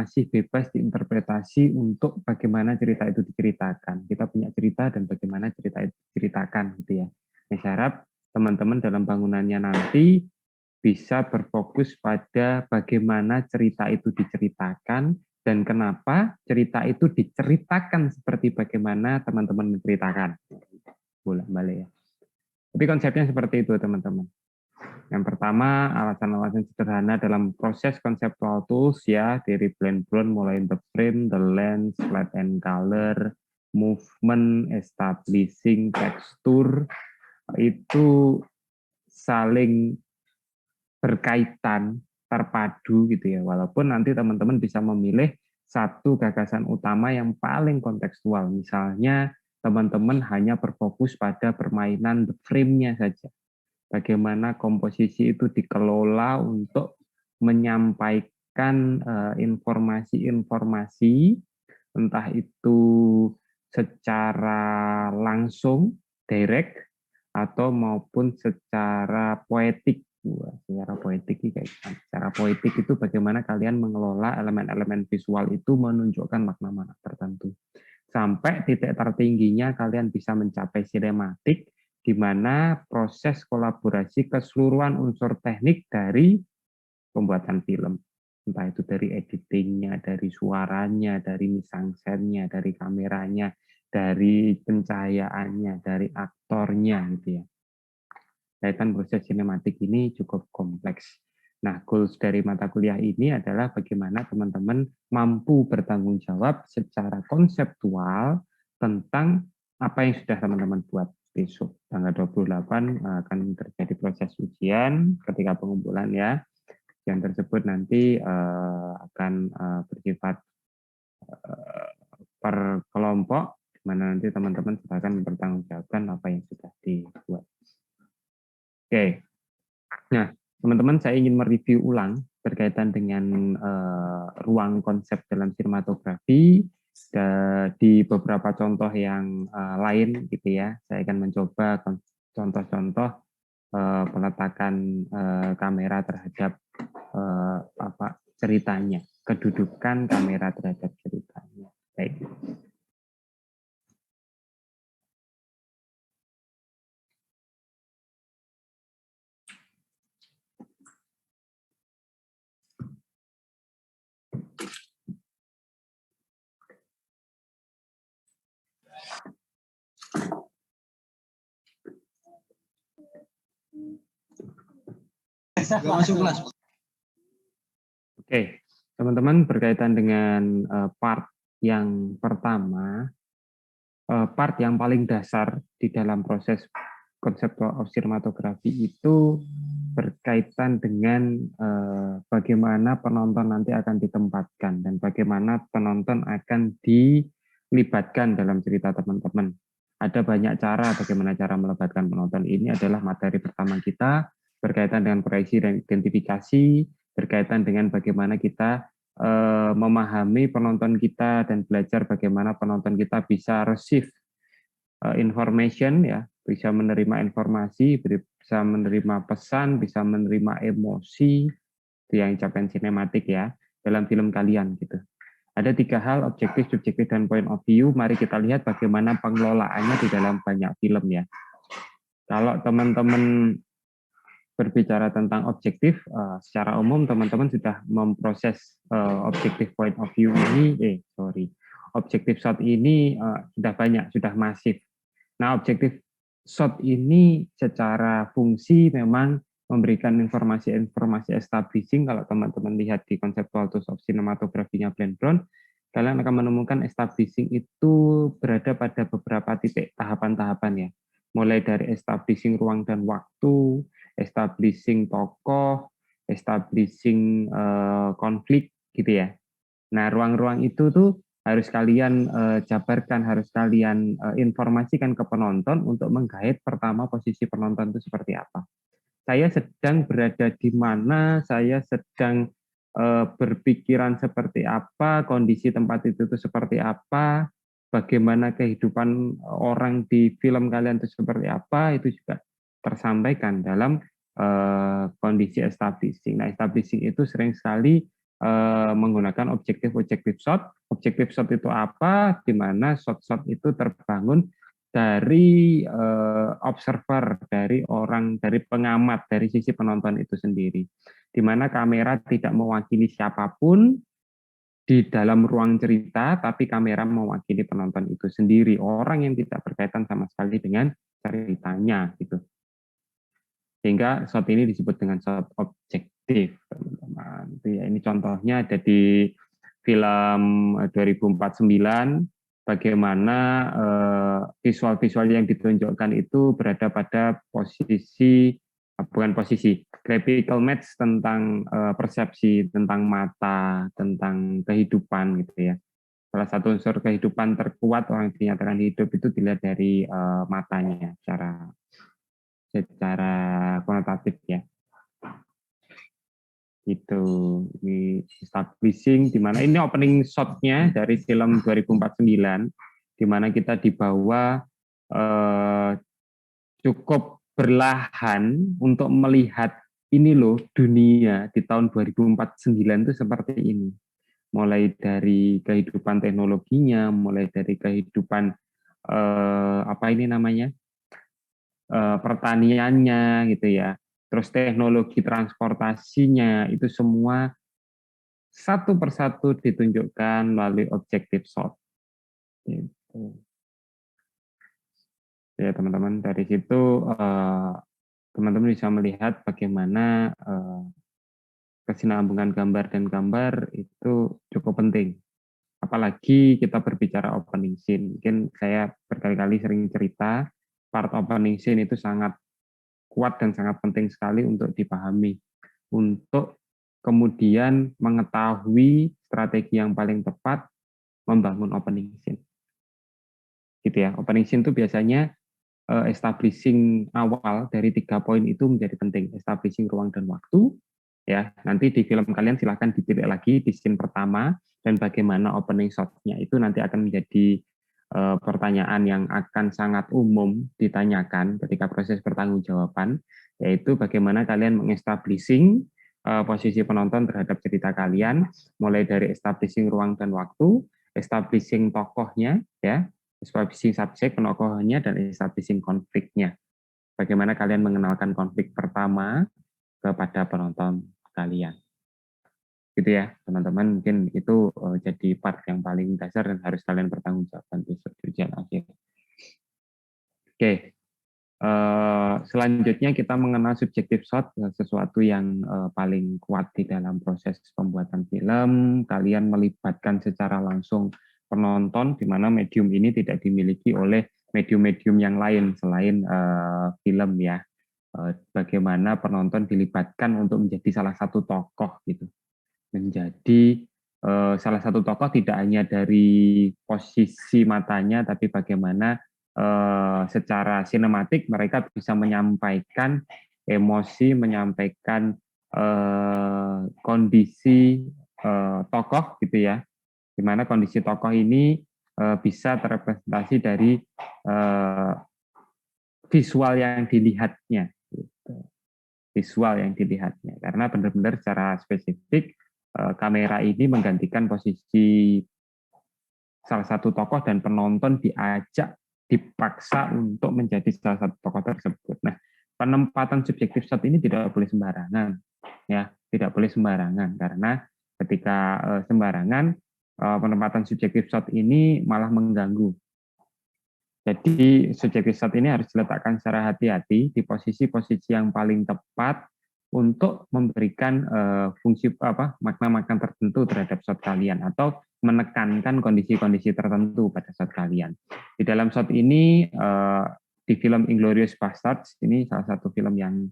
masih bebas diinterpretasi untuk bagaimana cerita itu diceritakan. Kita punya cerita dan bagaimana cerita itu diceritakan gitu ya. Saya harap teman-teman dalam bangunannya nanti bisa berfokus pada bagaimana cerita itu diceritakan dan kenapa cerita itu diceritakan seperti bagaimana teman-teman menceritakan. Bolak-balik ya. Tapi konsepnya seperti itu teman-teman. Yang pertama, alasan-alasan sederhana dalam proses conceptual tools ya, dari blend brown mulai the frame, the lens, light and color, movement, establishing, tekstur, itu saling berkaitan, terpadu gitu ya. Walaupun nanti teman-teman bisa memilih satu gagasan utama yang paling kontekstual. Misalnya teman-teman hanya berfokus pada permainan the frame-nya saja. Bagaimana komposisi itu dikelola untuk menyampaikan informasi-informasi, entah itu secara langsung, direct, atau maupun secara poetik. Secara poetik kayak secara poetik itu bagaimana kalian mengelola elemen-elemen visual itu menunjukkan makna-makna tertentu. Sampai titik tertingginya kalian bisa mencapai sinematik, di mana proses kolaborasi keseluruhan unsur teknik dari pembuatan film. Entah itu dari editingnya, dari suaranya, dari misangsennya, dari kameranya, dari pencahayaannya, dari aktornya gitu ya. Kaitan proses sinematik ini cukup kompleks. Nah, goals dari mata kuliah ini adalah bagaimana teman-teman mampu bertanggung jawab secara konseptual tentang apa yang sudah teman-teman buat. Besok tanggal 28 akan terjadi proses ujian ketika pengumpulan ya. Yang tersebut nanti akan bersifat per kelompok, di mana nanti teman-teman sudah akan mempertanggungjawabkan apa yang sudah dibuat. Oke, nah teman-teman saya ingin mereview ulang berkaitan dengan ruang konsep dalam sinematografi di beberapa contoh yang lain gitu ya. Saya akan mencoba contoh-contoh peletakan kamera terhadap ceritanya, kedudukan kamera terhadap ceritanya. Baik. Oke, teman-teman berkaitan dengan part yang pertama, part yang paling dasar di dalam proses conceptual of cinematography itu berkaitan dengan bagaimana penonton nanti akan ditempatkan dan bagaimana penonton akan dilibatkan dalam cerita teman-teman. Ada banyak cara bagaimana cara melibatkan penonton. Ini adalah materi pertama kita berkaitan dengan proyeksi dan identifikasi, berkaitan dengan bagaimana kita memahami penonton kita dan belajar bagaimana penonton kita bisa receive information ya, bisa menerima informasi, bisa menerima pesan, bisa menerima emosi, itu yang capaian sinematik ya dalam film kalian gitu. Ada 3 hal, objektif, subjektif, dan point of view. Mari kita lihat bagaimana pengelolaannya di dalam banyak film ya. Kalau teman-teman berbicara tentang objektif, secara umum teman-teman sudah memproses objektif point of view ini, objektif shot ini sudah banyak, sudah masif. Nah, objektif shot ini secara fungsi memang memberikan informasi-informasi establishing. Kalau teman-teman lihat di conceptual tools of cinematografinya Blend Brown, kalian akan menemukan establishing itu berada pada beberapa titik tahapan-tahapan ya. Mulai dari establishing ruang dan waktu, establishing tokoh, establishing konflik gitu ya. Nah, ruang-ruang itu tuh harus kalian jabarkan, harus kalian informasikan ke penonton untuk menggait pertama posisi penonton itu seperti apa. Saya sedang berada di mana, saya sedang berpikiran seperti apa, kondisi tempat itu tuh seperti apa, bagaimana kehidupan orang di film kalian itu seperti apa, itu juga tersampaikan dalam kondisi establishing. Nah, establishing itu sering sekali menggunakan objektif shot. Objektif shot itu apa? Di mana shot-shot itu terbangun dari observer, dari orang, dari pengamat, dari sisi penonton itu sendiri. Di mana kamera tidak mewakili siapapun di dalam ruang cerita, tapi kamera mewakili penonton itu sendiri, orang yang tidak berkaitan sama sekali dengan ceritanya, gitu. Sehingga shot ini disebut dengan shot objektif, teman-teman. Ya, ini contohnya ada di film 2049, bagaimana visual-visual yang ditunjukkan itu berada pada posisi, bukan posisi, graphical match tentang persepsi, tentang mata, tentang kehidupan gitu ya. Salah satu unsur kehidupan terkuat orang dinyatakan hidup itu dilihat dari matanya secara konotatif ya. Itu ini establishing di mana ini opening shot-nya dari film 2049 di mana kita dibawa cukup berlahan untuk melihat ini loh dunia di tahun 2049 itu seperti ini. Mulai dari kehidupan teknologinya, mulai dari kehidupan apa ini namanya? Pertaniannya gitu ya. Terus teknologi transportasinya itu semua satu persatu ditunjukkan melalui objektif shot. Gitu. Ya teman-teman, dari situ teman-teman bisa melihat bagaimana kesinambungan gambar dan gambar itu cukup penting. Apalagi kita berbicara opening scene. Mungkin saya berkali-kali sering cerita, part opening scene itu sangat kuat dan sangat penting sekali untuk dipahami. Untuk kemudian mengetahui strategi yang paling tepat membangun opening scene. Gitu ya. Opening scene itu biasanya establishing awal dari 3 poin itu menjadi penting. Establishing ruang dan waktu, ya. Nanti di film kalian silahkan ditilik lagi di scene pertama dan bagaimana opening shot-nya itu nanti akan menjadi pertanyaan yang akan sangat umum ditanyakan ketika proses pertanggungjawaban, yaitu bagaimana kalian mengestablishing posisi penonton terhadap cerita kalian, mulai dari establishing ruang dan waktu, establishing tokohnya, ya, establishing subjek penokohannya, dan establishing konfliknya. Bagaimana kalian mengenalkan konflik pertama kepada penonton kalian. Gitu ya, teman-teman. Mungkin itu jadi part yang paling dasar dan harus kalian pertanggungjawabkan besok di ujian akhir. Oke. Selanjutnya kita mengenal subjective shot, sesuatu yang paling kuat di dalam proses pembuatan film. Kalian melibatkan secara langsung penonton, di mana medium ini tidak dimiliki oleh medium-medium yang lain selain film ya. Bagaimana penonton dilibatkan untuk menjadi salah satu tokoh gitu, menjadi salah satu tokoh tidak hanya dari posisi matanya, tapi bagaimana secara sinematik mereka bisa menyampaikan emosi, menyampaikan kondisi tokoh gitu ya, di mana kondisi tokoh ini bisa terrepresentasi dari visual yang dilihatnya, gitu. Visual yang dilihatnya, karena benar-benar secara spesifik kamera ini menggantikan posisi salah satu tokoh dan penonton diajak, dipaksa untuk menjadi salah satu tokoh tersebut. Nah, penempatan subjektif shot ini tidak boleh sembarangan, ya, tidak boleh sembarangan karena ketika sembarangan penempatan subjektif shot ini malah mengganggu. Jadi subjektif shot ini harus diletakkan secara hati-hati di posisi-posisi yang paling tepat untuk memberikan fungsi makna-makna tertentu terhadap shot kalian atau menekankan kondisi-kondisi tertentu pada shot kalian. Di dalam shot ini di film Inglourious Basterds ini salah satu film yang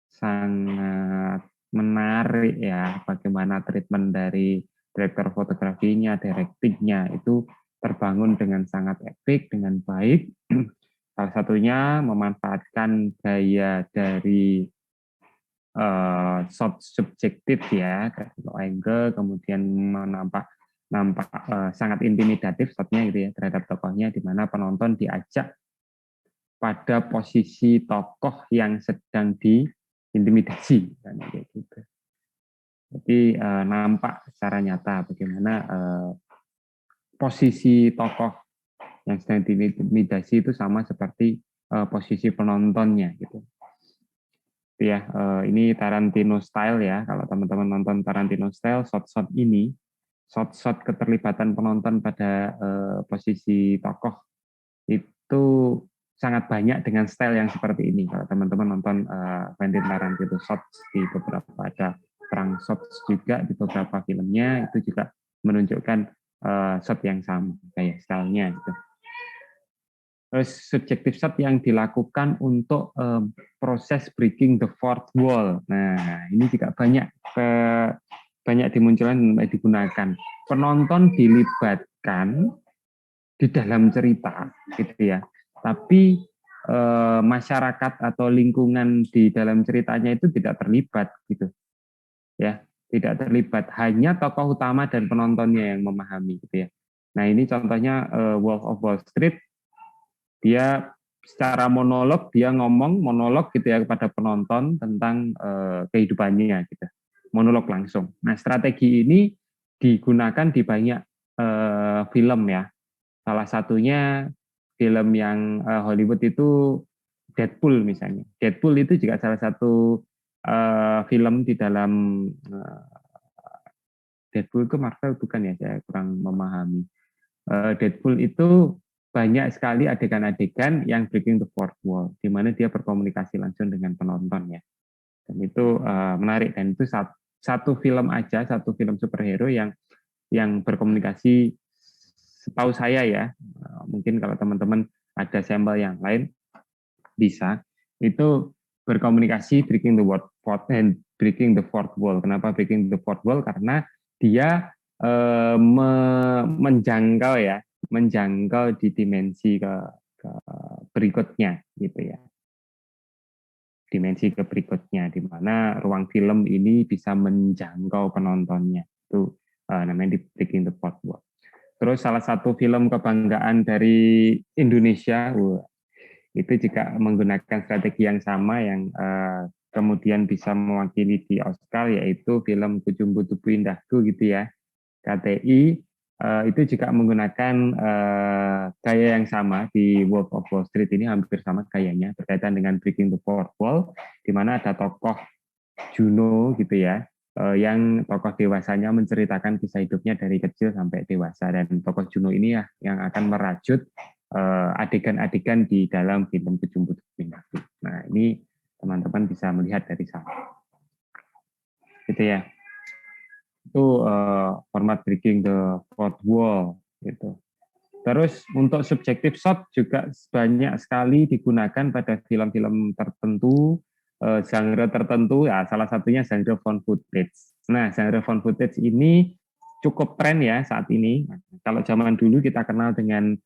sangat menarik ya, bagaimana treatment dari direktur fotografinya, directingnya itu terbangun dengan sangat epik, dengan baik. Salah satunya memanfaatkan gaya dari shot subjektif ya, low angle, kemudian nampak sangat intimidatif shotnya gitu ya terhadap tokohnya, di mana penonton diajak pada posisi tokoh yang sedang diintimidasi, kan kayak gitu. Jadi nampak secara nyata bagaimana posisi tokoh yang sedang diintimidasi itu sama seperti posisi penontonnya gitu. Ya, ini Tarantino style ya. Kalau teman-teman nonton Tarantino style, shot-shot ini, shot-shot keterlibatan penonton pada posisi tokoh itu sangat banyak dengan style yang seperti ini. Kalau teman-teman nonton Quentin Tarantino shots di beberapa, ada perang shots juga di beberapa filmnya, itu juga menunjukkan shot yang sama, kayak stylenya gitu. Terus subjective shot yang dilakukan untuk proses breaking the fourth wall. Nah, ini juga banyak dimunculkan dan digunakan. Penonton dilibatkan di dalam cerita, gitu ya. Tapi masyarakat atau lingkungan di dalam ceritanya itu tidak terlibat, gitu, ya, tidak terlibat. Hanya tokoh utama dan penontonnya yang memahami, gitu ya. Nah, ini contohnya Wolf of Wall Street. Dia secara monolog, dia ngomong monolog gitu ya kepada penonton tentang kehidupannya gitu, monolog langsung. Nah, strategi ini digunakan di banyak film ya. Salah satunya film yang Hollywood itu Deadpool misalnya. Deadpool itu juga salah satu film di dalam Deadpool itu Marvel bukan ya, saya kurang memahami. Deadpool itu banyak sekali adegan-adegan yang breaking the fourth wall, di mana dia berkomunikasi langsung dengan penonton ya. Dan itu menarik, dan itu satu film aja, satu film superhero yang berkomunikasi, setahu saya ya, mungkin kalau teman-teman ada sampel yang lain bisa, itu berkomunikasi breaking the fourth wall. Kenapa breaking the fourth wall? Karena dia menjangkau ya, menjangkau di dimensi ke berikutnya gitu ya, dimensi ke berikutnya, di mana ruang film ini bisa menjangkau penontonnya, itu namanya di breaking the fourth wall. Terus salah satu film kebanggaan dari Indonesia, itu juga menggunakan strategi yang sama yang kemudian bisa mewakili di Oscar, yaitu film Kujumbu Tubuh Indahku gitu ya, KTI. Itu juga menggunakan gaya yang sama di Wolf of Wall Street, ini hampir sama gayanya berkaitan dengan breaking the fourth wall, di mana ada tokoh Juno gitu ya, yang tokoh dewasanya menceritakan kisah hidupnya dari kecil sampai dewasa, dan tokoh Juno ini ya yang akan merajut adegan-adegan di dalam film Kujumbu Tubuh Indahku. Nah, ini teman-teman bisa melihat dari sana. Gitu ya. Itu format breaking the fourth wall gitu. Terus untuk subjective shot juga banyak sekali digunakan pada film-film tertentu, genre tertentu ya, salah satunya genre found footage. Nah, genre found footage ini cukup tren ya saat ini. Kalau zaman dulu kita kenal dengan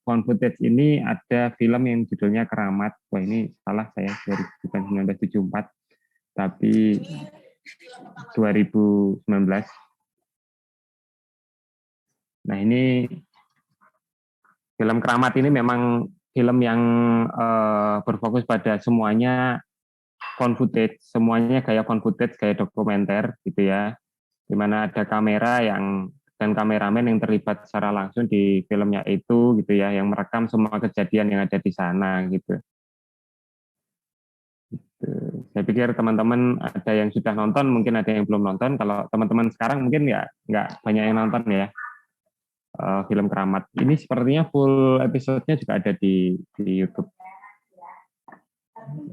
found footage ini, ada film yang judulnya Keramat. Wah, ini salah saya, bukan 1974 tapi 2019. Nah, ini film Keramat ini memang film yang berfokus pada semuanya found footage, semuanya gaya found footage, gaya dokumenter gitu ya, di mana ada kamera dan kameramen yang terlibat secara langsung di filmnya itu gitu ya, yang merekam semua kejadian yang ada di sana gitu. Saya pikir teman-teman ada yang sudah nonton, mungkin ada yang belum nonton. Kalau teman-teman sekarang mungkin ya nggak banyak yang nonton ya film Keramat. Ini sepertinya full episodenya juga ada di YouTube.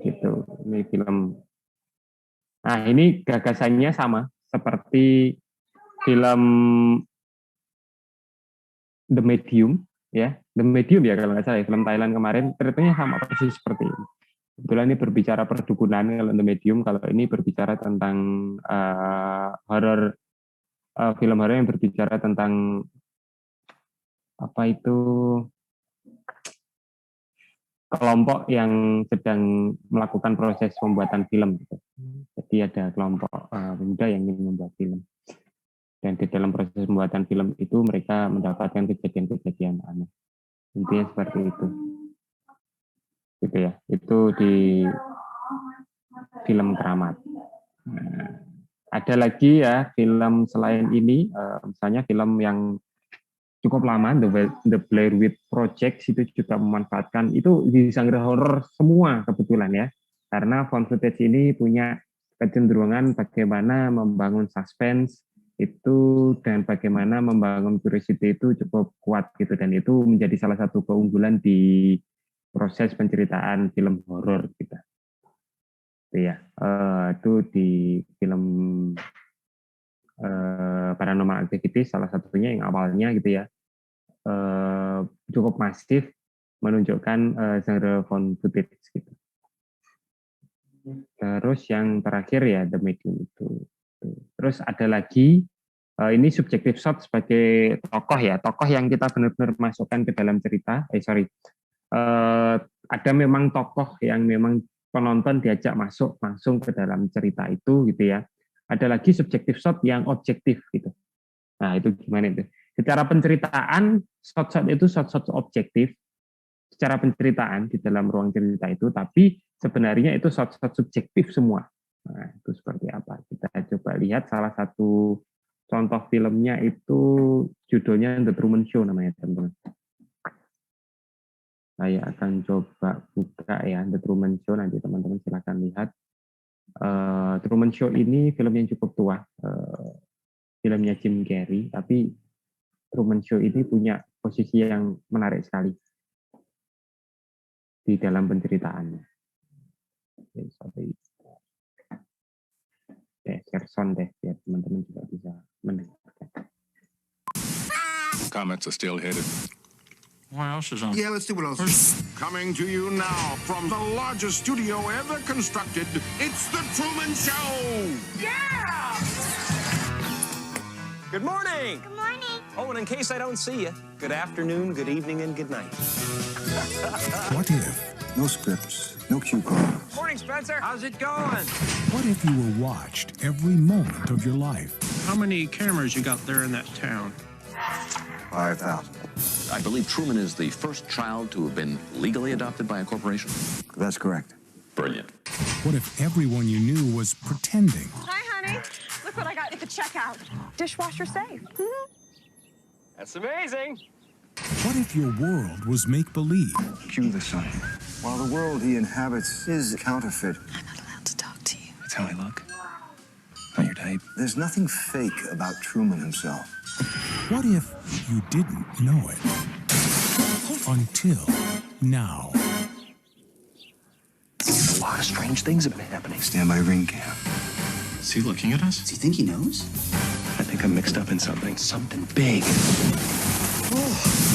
Gitu. Ini film. Nah, ini gagasannya sama seperti film The Medium ya. The Medium ya kalau nggak salah, film Thailand kemarin, ceritanya sama persis seperti ini. Kebetulan ini berbicara perdukunan kalau The Medium, kalau ini berbicara tentang horor, film horor yang berbicara tentang apa itu, kelompok yang sedang melakukan proses pembuatan film gitu. Jadi ada kelompok pemuda yang ingin membuat film, dan di dalam proses pembuatan film itu mereka mendapatkan kejadian-kejadian aneh. Intinya seperti itu. Gitu ya. Itu di film Keramat. Nah, Ada lagi ya film selain ini, misalnya film yang cukup lama, The Blair Witch Project itu juga memanfaatkan itu di genre horor semua kebetulan ya, karena found footage ini punya kecenderungan bagaimana membangun suspense itu dan bagaimana membangun curiosity itu cukup kuat gitu, dan itu menjadi salah satu keunggulan di proses penceritaan film horor kita. Itu ya, itu di film Paranormal Activity salah satunya yang awalnya gitu ya cukup masif menunjukkan genre found footage gitu. Terus yang terakhir ya The Medium itu. Terus ada lagi ini subjective shot sebagai tokoh ya, tokoh yang kita benar-benar masukkan ke dalam cerita. Ada memang tokoh yang memang penonton diajak masuk langsung ke dalam cerita itu gitu ya. Ada lagi subjective shot yang objektif gitu. Nah itu gimana itu? Secara penceritaan, shot-shot itu shot-shot objektif secara penceritaan di dalam ruang cerita itu, tapi sebenarnya itu shot-shot subjektif semua. Nah, itu seperti apa? Kita coba lihat salah satu contoh filmnya itu judulnya The Truman Show namanya, teman-teman. Saya akan coba buka ya The Truman Show, nanti teman-teman silakan lihat. Truman Show ini film yang cukup tua, filmnya Jim Carrey, tapi Truman Show ini punya posisi yang menarik sekali di dalam penceritaannya. Share sound deh, biar teman-teman juga bisa mendengarkan. Comments are still headed. What else is on? Yeah, let's see what else is. Coming to you now from the largest studio ever constructed, it's The Truman Show! Yeah! Good morning. Good morning. Oh, and in case I don't see you, good afternoon, good evening, and good night. What if? No scripts, no cue cards. Morning, Spencer. How's it going? What if you were watched every moment of your life? How many cameras you got there in that town? 5,000. I believe Truman is the first child to have been legally adopted by a corporation. That's correct. Brilliant. What if everyone you knew was pretending? Hi, honey. Look what I got at the checkout. Dishwasher safe. That's amazing. What if your world was make-believe? Cue the sun. While the world he inhabits is counterfeit, I'm not allowed to talk to you. that's how I look. Not your type. There's nothing fake about Truman himself. What if you didn't know it? Until now. A lot of strange things have been happening. Stand by ring cam. Is he looking at us? Does he think he knows? I think I'm mixed up in something. Something big.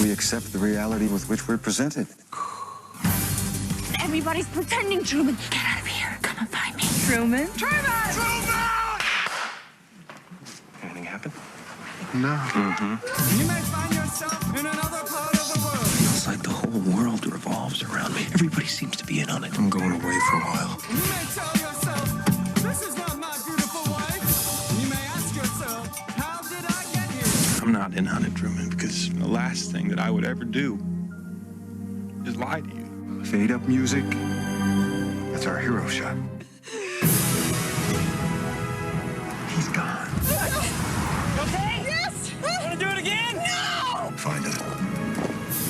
We accept the reality with which we're presented. Everybody's pretending, Truman. Get out of here. Come and find me. Truman? Truman! Anything happen? No. You may find yourself in another part of the world. It's like the whole world revolves around me. Everybody seems to be in on it. I'm going away for a while. You may tell yourself, this is not my beautiful wife. You may ask yourself, how did I get here? I'm not in on it, Truman, because the last thing that I would ever do is lie to you. Fade up music. That's our hero shot. He's gone. Okay? Yes! Want to do it again? No! Find him.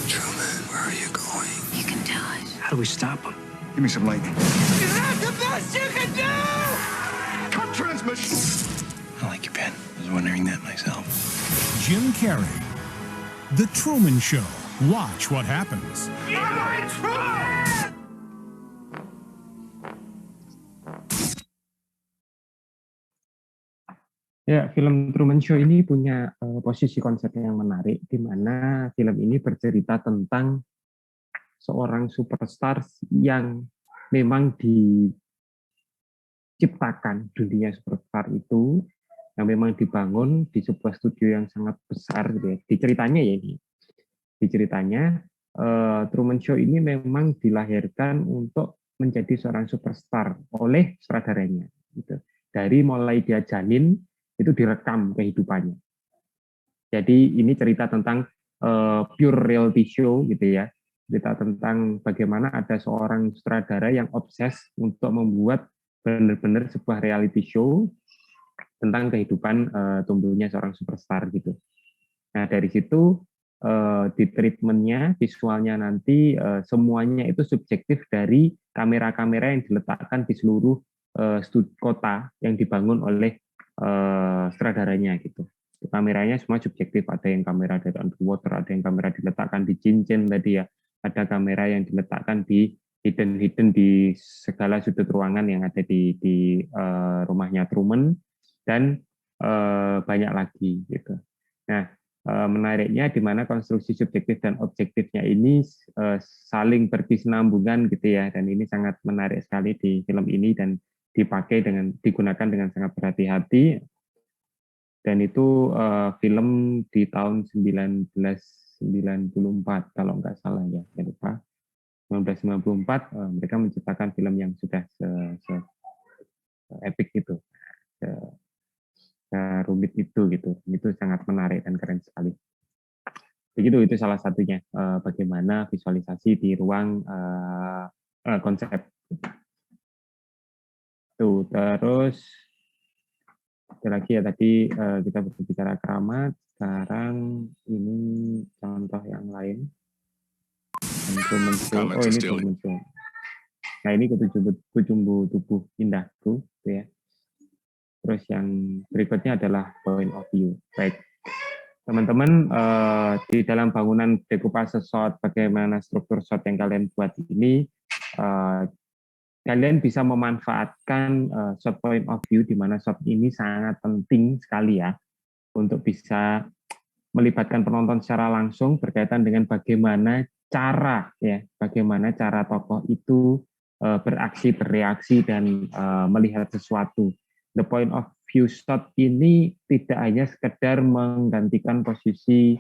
Truman, where are you going? You can do it. How do we stop him? Give me some lightning. Is that the best you can do? Cut transmission! I like your pen. I was wondering that myself. Jim Carrey. The Truman Show. Watch what happens. Ya, film Truman Show ini punya posisi konsep yang menarik, di mana film ini bercerita tentang seorang superstar yang memang diciptakan dunia superstar itu, yang memang dibangun di sebuah studio yang sangat besar gitu ya. Di ceritanya ya ini. Di ceritanya Truman Show ini memang dilahirkan untuk menjadi seorang superstar oleh sutradaranya gitu. Dari mulai dia janin itu direkam kehidupannya. Jadi ini cerita tentang pure reality show gitu ya. Cerita tentang bagaimana ada seorang sutradara yang obses untuk membuat benar-benar sebuah reality show tentang kehidupan tumbuhnya seorang superstar gitu. Nah dari situ di treatmentnya visualnya nanti semuanya itu subjektif dari kamera-kamera yang diletakkan di seluruh kota yang dibangun oleh sutradaranya gitu. Kameranya semua subjektif, ada yang kamera dari underwater, ada yang kamera diletakkan di cincin tadi ya, ada kamera yang diletakkan di hidden di segala sudut ruangan yang ada di rumahnya Truman, dan banyak lagi gitu. Nah, menariknya di mana konstruksi subjektif dan objektifnya ini saling berkesinambungan gitu ya, dan ini sangat menarik sekali di film ini dan digunakan dengan sangat berhati-hati. Dan itu film di tahun 1994 kalau nggak salah ya, saya lupa. 1994 mereka menciptakan film yang sudah epic itu, rumit itu gitu. Itu sangat menarik dan keren sekali. Begitu, itu salah satunya bagaimana visualisasi di ruang konsep. Tuh, terus ada lagi ya, tadi kita berbicara keramat, sekarang ini contoh yang lain. Oh ini Truman Show. Nah ini Kucumbu Tubuh Indahku, gitu ya. Terus yang berikutnya adalah point of view. Baik, teman-teman di dalam bangunan decoupage shot, bagaimana struktur shot yang kalian buat ini, kalian bisa memanfaatkan shot point of view, di mana shot ini sangat penting sekali ya untuk bisa melibatkan penonton secara langsung berkaitan dengan bagaimana cara tokoh itu beraksi, bereaksi dan melihat sesuatu. The point of view shot ini tidak hanya sekedar menggantikan posisi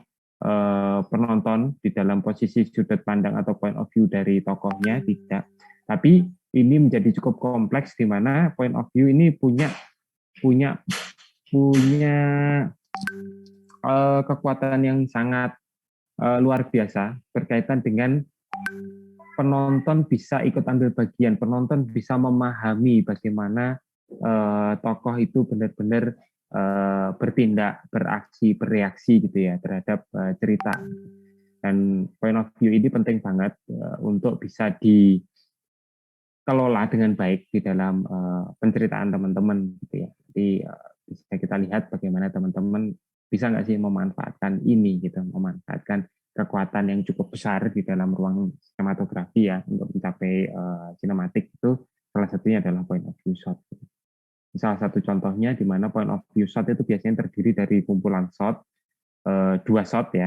penonton di dalam posisi sudut pandang atau point of view dari tokohnya, tidak. Tapi ini menjadi cukup kompleks di mana point of view ini punya kekuatan yang sangat luar biasa berkaitan dengan penonton bisa ikut ambil bagian, penonton bisa memahami bagaimana tokoh itu benar-benar bertindak, beraksi, bereaksi gitu ya terhadap cerita. Dan point of view ini penting banget untuk bisa dikelola dengan baik di dalam penceritaan teman-teman gitu ya. Jadi bisa kita lihat bagaimana teman-teman bisa nggak sih memanfaatkan ini gitu, memanfaatkan kekuatan yang cukup besar di dalam ruang sinematografi ya untuk mencapai sinematik. Itu salah satunya adalah point of view shot. Salah satu contohnya di mana point of view shot itu biasanya terdiri dari kumpulan shot, dua shot di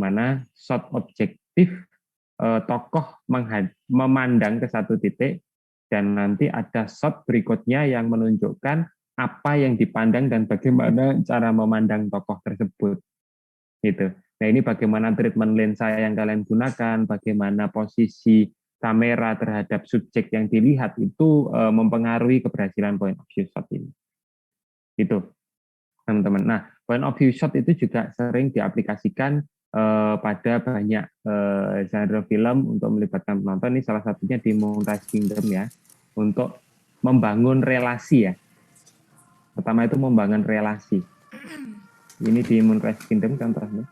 mana shot objektif tokoh memandang ke satu titik, dan nanti ada shot berikutnya yang menunjukkan apa yang dipandang dan bagaimana cara memandang tokoh tersebut gitu. Nah ini bagaimana treatment lensa yang kalian gunakan, bagaimana posisi kamera terhadap subjek yang dilihat itu mempengaruhi keberhasilan point of view shot ini. Gitu, teman-teman. Nah, point of view shot itu juga sering diaplikasikan pada banyak genre film untuk melibatkan penonton. Ini salah satunya di Moonrise Kingdom ya, untuk membangun relasi ya. Pertama itu membangun relasi. Ini di Moonrise Kingdom contohnya.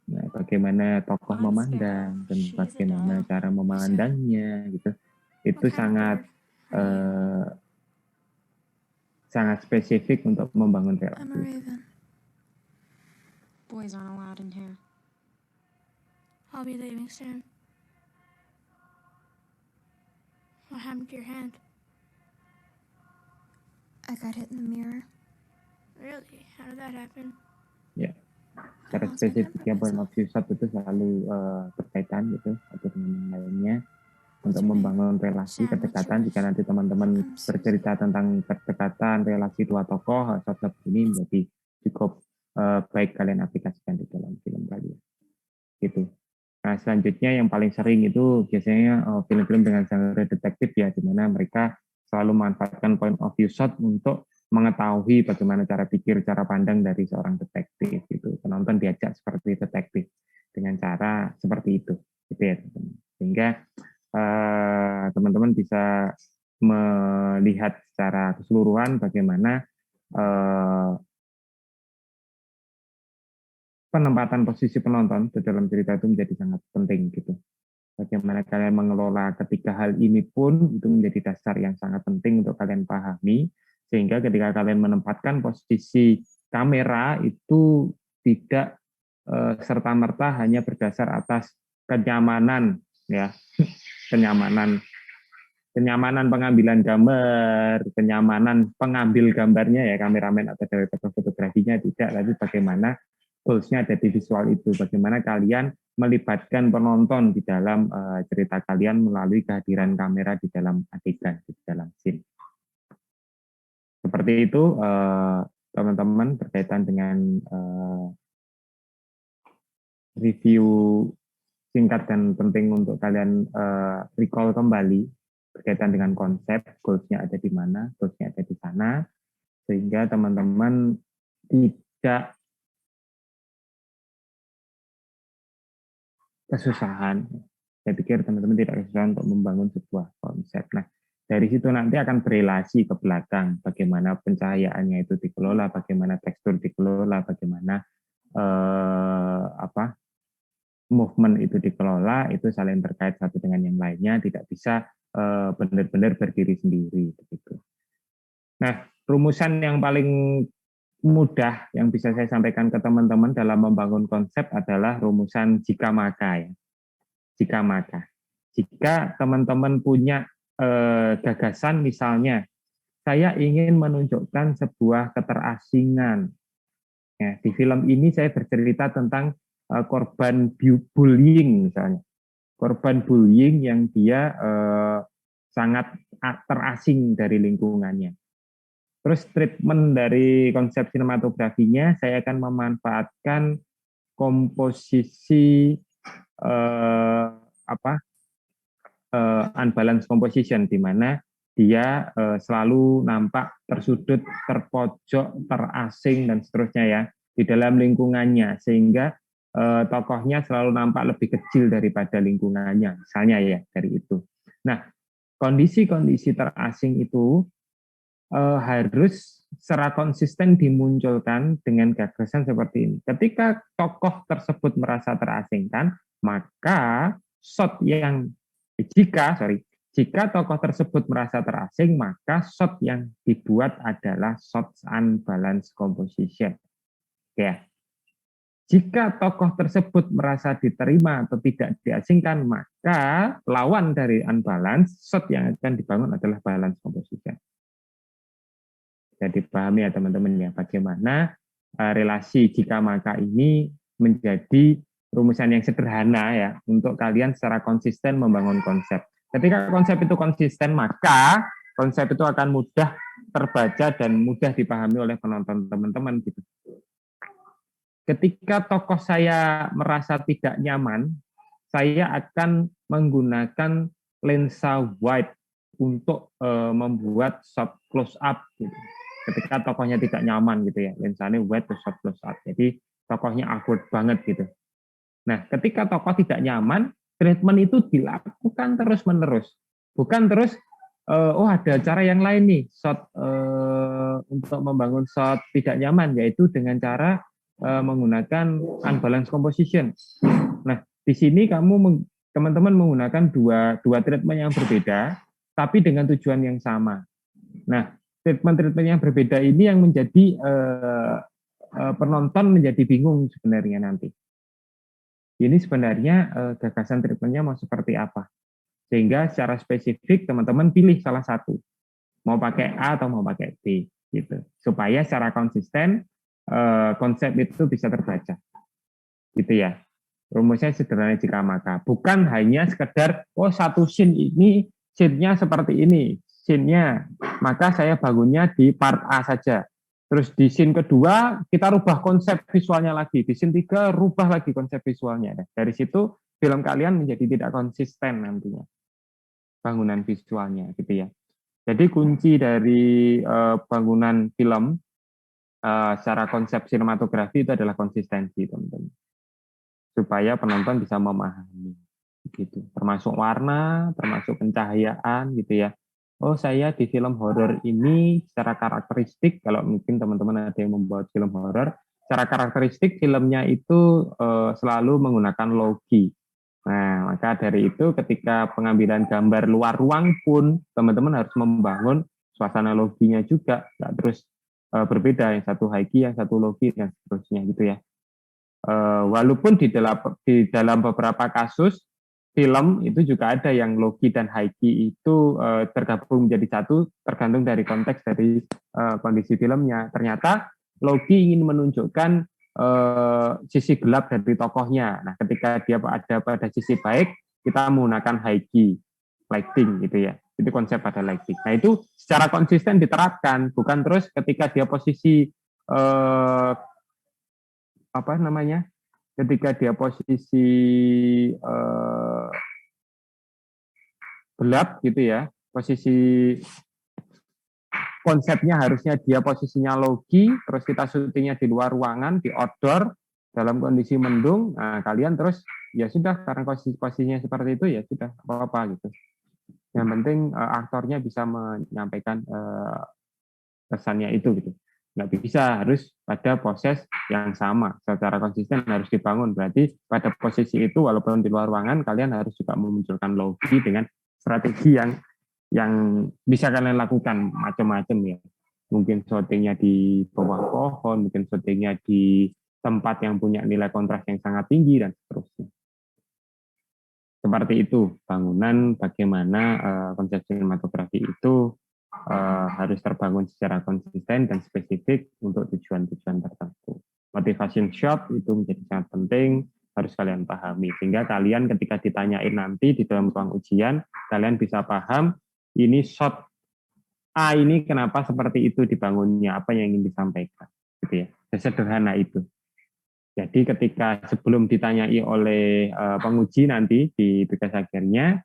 Nah, bagaimana tokoh memandang dan bagaimana cara memandangnya gitu. Itu sangat sangat spesifik untuk membangun relasi. Boys aren't allowed in here. I'll be leaving soon. What happened to your hand? I got hit in the mirror. Really? How did that happen? Ya, secara spesifiknya point of view shot itu selalu berkaitan gitu atau dengan lainnya untuk membangun relasi kedekatan. Jika nanti teman-teman bercerita tentang kedekatan relasi dua tokoh, shot ini menjadi cukup baik kalian aplikasikan di dalam film kalian. Gitu. Nah, selanjutnya yang paling sering itu biasanya film-film dengan genre detektif ya, di mana mereka selalu memanfaatkan point of view shot untuk mengetahui bagaimana cara pikir, cara pandang dari seorang detektif gitu. Penonton diajak seperti detektif dengan cara seperti itu, gitu ya teman-teman. Sehingga teman-teman bisa melihat secara keseluruhan bagaimana penempatan posisi penonton di dalam cerita itu menjadi sangat penting gitu. Bagaimana kalian mengelola ketiga hal ini pun itu menjadi dasar yang sangat penting untuk kalian pahami, sehingga ketika kalian menempatkan posisi kamera itu tidak serta-merta hanya berdasar atas kenyamanan, ya, kenyamanan pengambilan gambar, kenyamanan pengambil gambarnya ya kameramen atau director fotografinya, tidak, tapi bagaimana goals-nya ada di visual itu, bagaimana kalian melibatkan penonton di dalam cerita kalian melalui kehadiran kamera di dalam adegan, di dalam scene. Seperti itu teman-teman berkaitan dengan review singkat dan penting untuk kalian recall kembali berkaitan dengan konsep, goals-nya ada di mana, goals-nya ada di sana, sehingga teman-teman tidak kesusahan. Saya pikir teman-teman tidak kesusahan untuk membangun sebuah konsep. Nah, dari situ nanti akan berelasi ke belakang, bagaimana pencahayaannya itu dikelola, bagaimana tekstur dikelola, bagaimana movement itu dikelola, itu saling terkait satu dengan yang lainnya, tidak bisa benar-benar berdiri sendiri begitu. Nah, rumusan yang paling mudah yang bisa saya sampaikan ke teman-teman dalam membangun konsep adalah rumusan jika maka ya. Jika maka. Jika teman-teman punya gagasan, misalnya saya ingin menunjukkan sebuah keterasingan. Ya, di film ini saya bercerita tentang korban bullying misalnya. Korban bullying yang dia sangat terasing dari lingkungannya. Terus treatment dari konsep sinematografinya, saya akan memanfaatkan komposisi unbalanced composition, di mana dia selalu nampak tersudut, terpojok, terasing dan seterusnya ya di dalam lingkungannya, sehingga tokohnya selalu nampak lebih kecil daripada lingkungannya, misalnya ya dari itu. Nah, kondisi-kondisi terasing itu harus secara konsisten dimunculkan dengan gagasan seperti ini. Ketika tokoh tersebut merasa terasingkan, maka jika tokoh tersebut merasa terasing, maka shot yang dibuat adalah shot unbalanced composition. Ya. Jika tokoh tersebut merasa diterima atau tidak diasingkan, maka lawan dari unbalance, shot yang akan dibangun adalah balance composition. Jadi pahami ya teman-teman ya, bagaimana relasi jika maka ini menjadi rumusan yang sederhana ya, untuk kalian secara konsisten membangun konsep. Ketika konsep itu konsisten, maka konsep itu akan mudah terbaca dan mudah dipahami oleh penonton teman-teman gitu. Ketika tokoh saya merasa tidak nyaman, saya akan menggunakan lensa wide untuk membuat shot close up gitu. Ketika tokohnya tidak nyaman gitu ya, lensanya wide atau shot close up. Jadi tokohnya awkward banget gitu. Nah, ketika tokoh tidak nyaman, treatment itu dilakukan terus-menerus. Bukan terus ada cara yang lain nih, shot untuk membangun shot tidak nyaman, yaitu dengan cara menggunakan unbalanced composition. Nah, di sini teman-teman menggunakan dua treatment yang berbeda, tapi dengan tujuan yang sama. Nah, treatment yang berbeda ini yang menjadi penonton menjadi bingung sebenarnya nanti. Ini sebenarnya gagasan treatmentnya mau seperti apa? Sehingga secara spesifik teman-teman pilih salah satu, mau pakai A atau mau pakai B, gitu. Supaya secara konsisten konsep itu bisa terbaca, gitu ya. Rumusnya sederhana jika maka, bukan hanya sekedar satu scene ini scene-nya seperti ini, scene-nya maka saya bangunnya di part A saja. Terus di scene kedua kita rubah konsep visualnya lagi, di scene 3 rubah lagi konsep visualnya. Dari situ film kalian menjadi tidak konsisten nantinya bangunan visualnya, gitu ya. Jadi kunci dari bangunan film secara konsep sinematografi itu adalah konsistensi, teman-teman, supaya penonton bisa memahami gitu, termasuk warna, termasuk pencahayaan gitu ya. oh saya di film horor ini secara karakteristik, kalau mungkin teman-teman ada yang membuat film horor, secara karakteristik filmnya itu selalu menggunakan logi. Nah, maka dari itu ketika pengambilan gambar luar ruang pun teman-teman harus membangun suasana loginya juga, nggak terus berbeda, yang satu high key, yang satu logi, dan seterusnya gitu ya. Walaupun di dalam beberapa kasus film itu juga ada yang logi dan high key itu tergabung menjadi satu, tergantung dari konteks dari kondisi filmnya. Ternyata logi ingin menunjukkan sisi gelap dari tokohnya. Nah, ketika dia ada pada sisi baik, kita menggunakan high key lighting gitu ya. Itu konsep pada lighting. Nah, itu secara konsisten diterapkan, bukan terus ketika dia posisi apa namanya? Ketika dia posisi gelap gitu ya, posisi konsepnya harusnya dia posisinya logi, terus kita syutingnya di luar ruangan, di outdoor, dalam kondisi mendung, nah kalian terus, ya sudah, karena posisinya seperti itu, ya sudah, apa-apa gitu. Yang penting aktornya bisa menyampaikan pesannya itu gitu. Nggak bisa, harus pada proses yang sama, secara konsisten harus dibangun. Berarti pada posisi itu, walaupun di luar ruangan, kalian harus juga memunculkan logi dengan strategi yang bisa kalian lakukan macam-macam ya. Mungkin syutingnya di bawah pohon, mungkin syutingnya di tempat yang punya nilai kontras yang sangat tinggi, dan seterusnya. Seperti itu, bangunan bagaimana konsep sinematografi itu harus terbangun secara konsisten dan spesifik untuk tujuan-tujuan tertentu. Motivation shot itu menjadi sangat penting, harus kalian pahami. Sehingga kalian ketika ditanyain nanti di dalam ruang ujian, kalian bisa paham ini shot A ini kenapa seperti itu dibangunnya, apa yang ingin disampaikan. Gitu ya. Sesederhana itu. Jadi ketika sebelum ditanyai oleh penguji nanti di tugas akhirnya,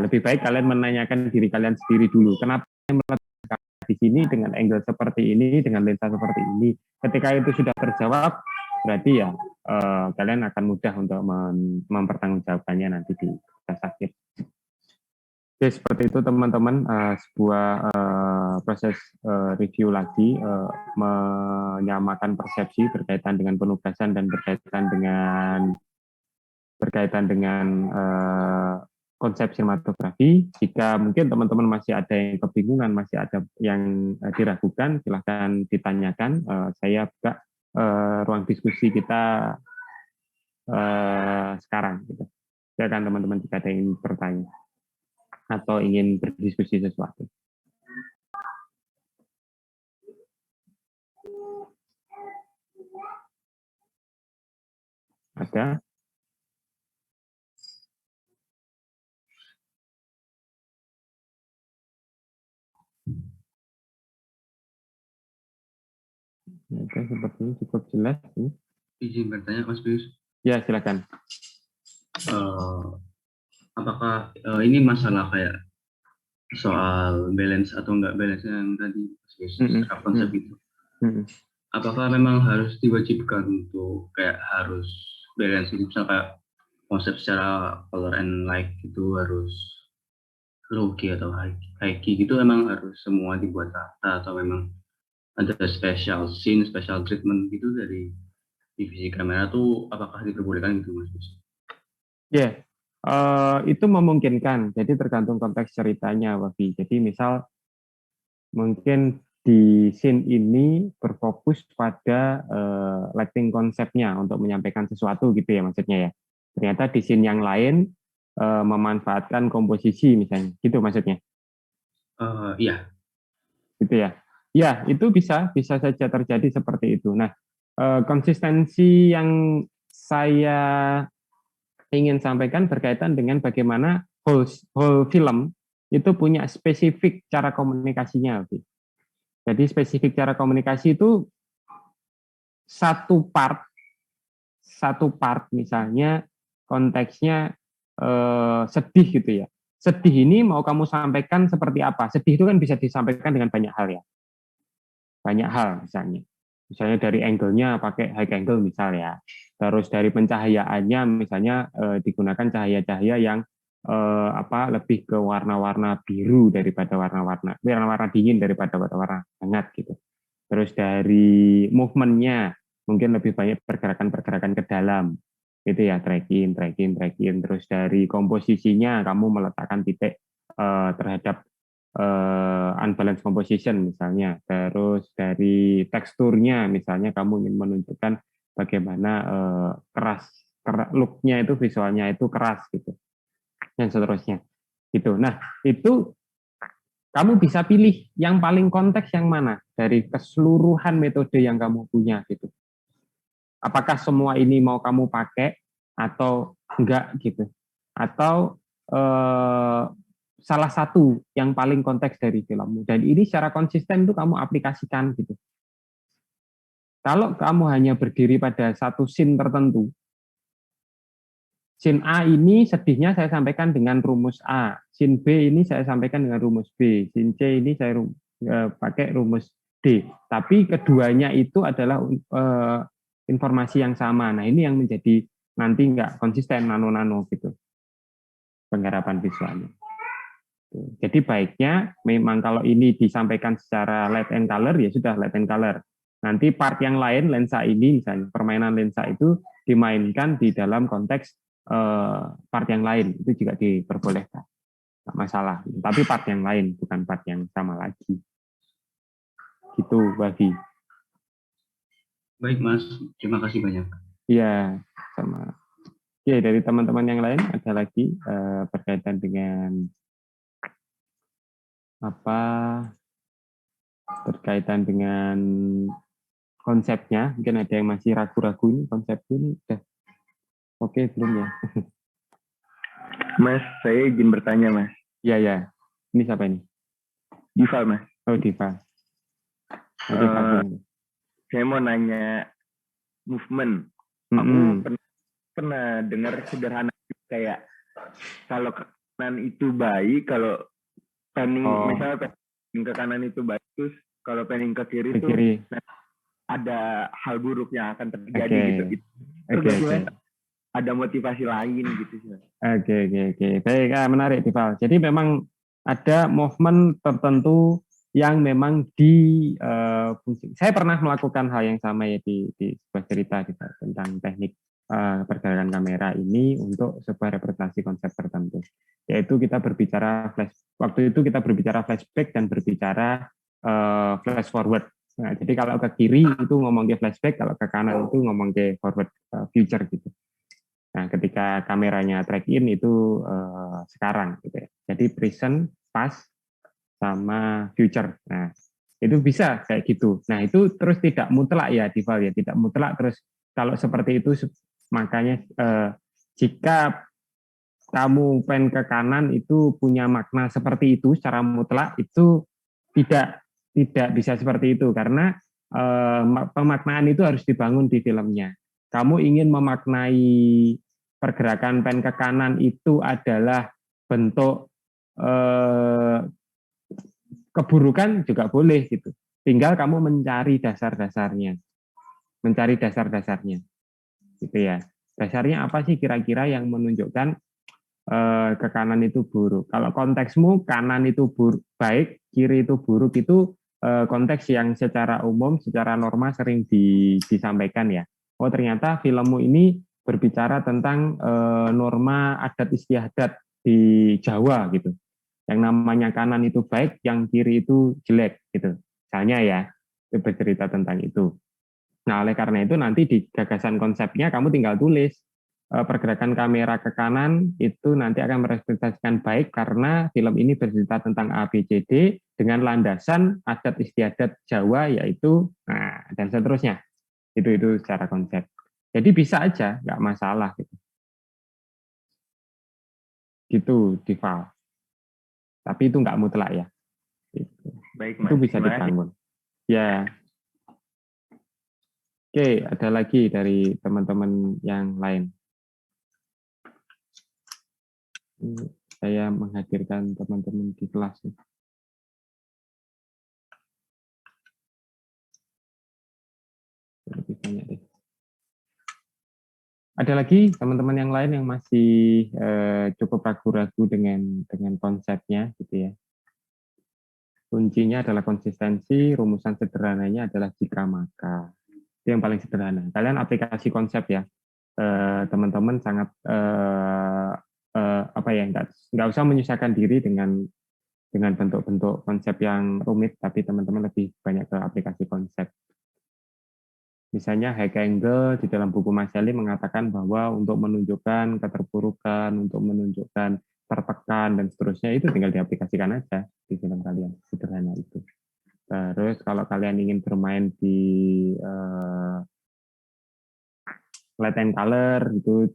lebih baik kalian menanyakan diri kalian sendiri dulu. Kenapa meletakkan di sini dengan angle seperti ini, dengan lensa seperti ini. Ketika itu sudah terjawab, berarti ya kalian akan mudah untuk mempertanggungjawabkannya nanti di tugas akhir. Oke, seperti itu teman-teman, sebuah proses review lagi, menyamakan persepsi berkaitan dengan penugasan dan berkaitan dengan konsep sinematografi. Jika mungkin teman-teman masih ada yang kebingungan, masih ada yang diragukan, silahkan ditanyakan. Saya buka ruang diskusi kita sekarang. Gitu. Silakan teman-teman jika ada yang bertanya atau ingin berdiskusi sesuatu. Ada? Oke, sepertinya cukup jelas. Izin bertanya, Mas Pius. Ya, silakan. Apakah ini masalah kayak soal balance atau enggak balance yang tadi Mas Pius konsep itu? Apakah memang harus diwajibkan untuk kayak harus balance itu, misalnya kayak konsep secara color and light itu harus logi atau high key gitu, emang harus semua dibuat rata atau memang ada special scene, special treatment gitu dari divisi kamera tuh apakah diperbolehkan gitu Mas? Ya, itu memungkinkan. Jadi tergantung konteks ceritanya, Wafi. Jadi misal mungkin di scene ini berfokus pada lighting konsepnya untuk menyampaikan sesuatu gitu ya maksudnya ya. Ternyata di scene yang lain memanfaatkan komposisi misalnya, gitu maksudnya. Iya. Gitu ya. Ya, itu bisa saja terjadi seperti itu. Nah, konsistensi yang saya ingin sampaikan berkaitan dengan bagaimana whole film itu punya spesifik cara komunikasinya. Jadi spesifik cara komunikasi itu satu part misalnya konteksnya sedih gitu ya. Sedih ini mau kamu sampaikan seperti apa? Sedih itu kan bisa disampaikan dengan banyak hal ya. Banyak hal misalnya. Misalnya dari angle-nya pakai high angle misal ya. Terus dari pencahayaannya misalnya digunakan cahaya-cahaya yang lebih ke warna-warna biru daripada warna-warna dingin daripada warna hangat gitu. Terus dari movement-nya mungkin lebih banyak pergerakan-pergerakan ke dalam gitu ya, tracking. Terus dari komposisinya kamu meletakkan titik terhadap unbalanced composition misalnya. Terus dari teksturnya misalnya kamu ingin menunjukkan bagaimana look-nya itu, visualnya itu keras gitu, dan seterusnya gitu. Nah, itu kamu bisa pilih yang paling konteks yang mana dari keseluruhan metode yang kamu punya gitu. Apakah semua ini mau kamu pakai atau enggak gitu, atau salah satu yang paling konteks dari filmmu, dan ini secara konsisten itu kamu aplikasikan gitu. Kalau kamu hanya berdiri pada satu scene tertentu, scene A ini sedihnya saya sampaikan dengan rumus A, scene B ini saya sampaikan dengan rumus B, scene C ini saya pakai rumus D. Tapi keduanya itu adalah informasi yang sama. Nah, ini yang menjadi nanti nggak konsisten, nano-nano gitu penggarapan visualnya. Jadi baiknya memang kalau ini disampaikan secara light and color, ya sudah light and color. Nanti part yang lain, lensa ini misalnya, permainan lensa itu dimainkan di dalam konteks part yang lain, itu juga diperbolehkan, nggak masalah. Tapi part yang lain, bukan part yang sama lagi. Gitu, Bagi. Baik, Mas. Terima kasih banyak. Iya, sama. Oke, dari teman-teman yang lain ada lagi berkaitan dengan berkaitan dengan konsepnya. Mungkin ada yang masih ragu-ragu, ini konsep ini udah oke belum ya? Mas, saya izin bertanya, Mas. Iya, ya. Ini siapa ini? Diva, Mas. Oh, Diva. Saya mau nanya movement. Aku pernah dengar sederhana kayak kalau ke kanan itu baik, kalau panning misalnya panning ke kanan itu baik, terus kalau panning ke kiri itu ada hal buruk yang akan terjadi gitu. Terus ada motivasi lain gitu sih. Oke. Baik, menarik, Diva. Jadi memang ada movement tertentu yang memang saya pernah melakukan hal yang sama ya di sebuah cerita tentang teknik pergerakan kamera ini untuk sebuah representasi konsep tertentu. Yaitu kita berbicara waktu itu kita berbicara flashback dan berbicara flash forward. Nah, jadi kalau ke kiri itu ngomong ke flashback, kalau ke kanan itu ngomong ke forward future gitu. Nah, ketika kameranya track in itu sekarang gitu ya. Jadi present, past, sama future. Nah, itu bisa kayak gitu. Nah, itu terus tidak mutlak ya, Diva ya, tidak mutlak. Terus kalau seperti itu, makanya jika kamu pen ke kanan itu punya makna seperti itu secara mutlak, itu tidak bisa seperti itu, karena pemaknaan itu harus dibangun di filmnya. Kamu ingin memaknai pergerakan pen ke kanan itu adalah bentuk keburukan juga boleh gitu. Tinggal kamu mencari dasar-dasarnya. Gitu ya. Dasarnya apa sih kira-kira yang menunjukkan ke kanan itu buruk? Kalau konteksmu kanan itu baik, kiri itu buruk, itu konteks yang secara umum, secara norma sering disampaikan ya. Oh, ternyata filmmu ini berbicara tentang norma adat istiadat di Jawa gitu. Yang namanya kanan itu baik, yang kiri itu jelek gitu. Misalnya ya, itu bercerita tentang itu. Nah, oleh karena itu nanti di gagasan konsepnya kamu tinggal tulis pergerakan kamera ke kanan itu nanti akan merepresentasikan baik karena film ini bercerita tentang ABCD dengan landasan adat istiadat Jawa yaitu dan seterusnya. Itu secara konsep. Jadi bisa aja, nggak masalah gitu. Gitu, Diva. Tapi itu nggak mutlak ya. Gitu. Baik, Mas. Itu bisa dibangun. Ya. Oke, ada lagi dari teman-teman yang lain. Saya menghadirkan teman-teman di kelas. Lebih banyak deh. Ada lagi teman-teman yang lain yang masih cukup ragu-ragu dengan konsepnya gitu ya. Kuncinya adalah konsistensi, rumusan sederhananya adalah jika maka. Itu yang paling sederhana. Kalian aplikasi konsep ya, teman-teman sangat apa ya, nggak usah menyusahkan diri dengan bentuk-bentuk konsep yang rumit, tapi teman-teman lebih banyak ke aplikasi konsep. Misalnya Hack Angle di dalam buku Mas Eli mengatakan bahwa untuk menunjukkan keterpurukan, untuk menunjukkan tertekan dan seterusnya itu tinggal diaplikasikan aja di film kalian, sederhana itu. Terus kalau kalian ingin bermain di light and color itu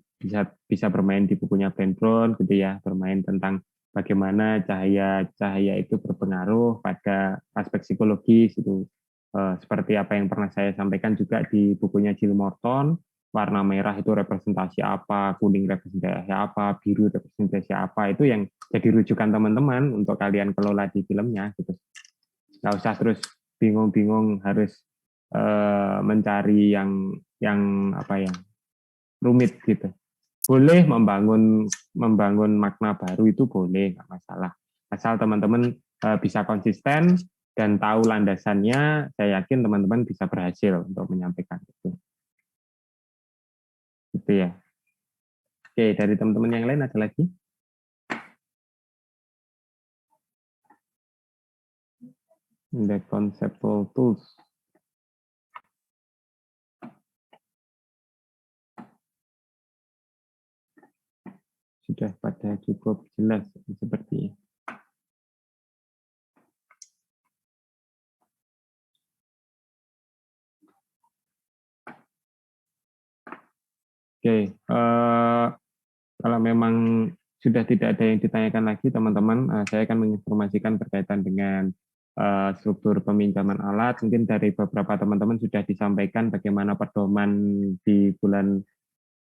bisa bermain di bukunya Ben Brown gitu ya, bermain tentang bagaimana cahaya itu berpengaruh pada aspek psikologis itu. Seperti apa yang pernah saya sampaikan juga di bukunya Jill Morton, warna merah itu representasi apa, kuning representasi apa, biru representasi apa, itu yang jadi rujukan teman-teman untuk kalian kelola di filmnya gitu. Nggak usah terus bingung-bingung harus mencari yang apa ya, rumit gitu. Boleh membangun makna baru itu boleh, nggak masalah. Asal teman-teman bisa konsisten dan tahu landasannya, saya yakin teman-teman bisa berhasil untuk menyampaikan itu. Gitu ya. Oke, dari teman-teman yang lain ada lagi? The conceptual tools. Sudah pada cukup jelas sepertinya. Oke, kalau memang sudah tidak ada yang ditanyakan lagi teman-teman, saya akan menginformasikan berkaitan dengan struktur peminjaman alat. Mungkin dari beberapa teman-teman sudah disampaikan bagaimana pedoman di bulan